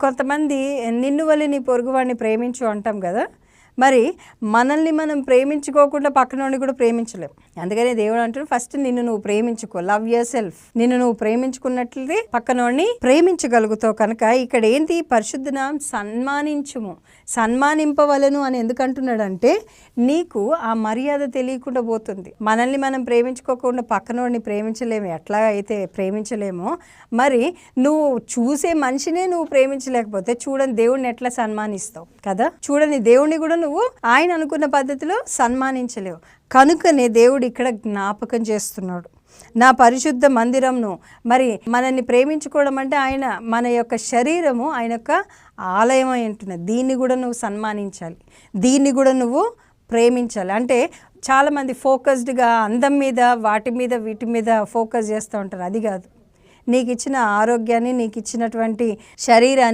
కొంతమంది నిన్ను వలె నీ పొరుగువాడిని ప్రేమించు అంటాం కదా. మరి మనల్ని మనం ప్రేమించుకోకుండా పక్కనోడిని కూడా ప్రేమించలేం. అందుకనే దేవుడు అంటాడు, ఫస్ట్ నిన్ను నువ్వు ప్రేమించుకో, లవ్ యువర్ సెల్ఫ్. నిన్ను నువ్వు ప్రేమించుకున్నట్లయితే పక్కనోడిని ప్రేమించగలుగుతావు. కనుక ఇక్కడ ఏంటి, పరిశుద్ధ నామం సన్మానించుము, సన్మానింపవలను అని ఎందుకు అంటున్నాడంటే నీకు ఆ మర్యాద తెలియకుండా పోతుంది. మనల్ని మనం ప్రేమించుకోకుండా పక్కనోడిని ప్రేమించలేము. ఎట్లా అయితే ప్రేమించలేమో మరి నువ్వు చూసే మనిషినే నువ్వు ప్రేమించలేకపోతే చూడని దేవుడిని ఎట్లా సన్మానిస్తావు కదా. చూడని దేవుడిని కూడా నువ్వు ఆయన అనుకున్న పద్ధతిలో సన్మానించలేవు. కనుకనే దేవుడు ఇక్కడ జ్ఞాపకం చేస్తున్నాడు, నా పరిశుద్ధ మందిరంను. మరి మనల్ని ప్రేమించుకోవడం అంటే ఆయన మన యొక్క శరీరము ఆయన యొక్క ఆలయం అయి ఉంటున్నది. దీన్ని కూడా నువ్వు సన్మానించాలి, దీన్ని కూడా నువ్వు ప్రేమించాలి. అంటే చాలామంది ఫోకస్డ్గా అందం మీద వాటి మీద వీటి మీద ఫోకస్ చేస్తూ ఉంటారు. అది కాదు, నీకు ఇచ్చిన ఆరోగ్యాన్ని, నీకు ఇచ్చినటువంటి శరీరాన్ని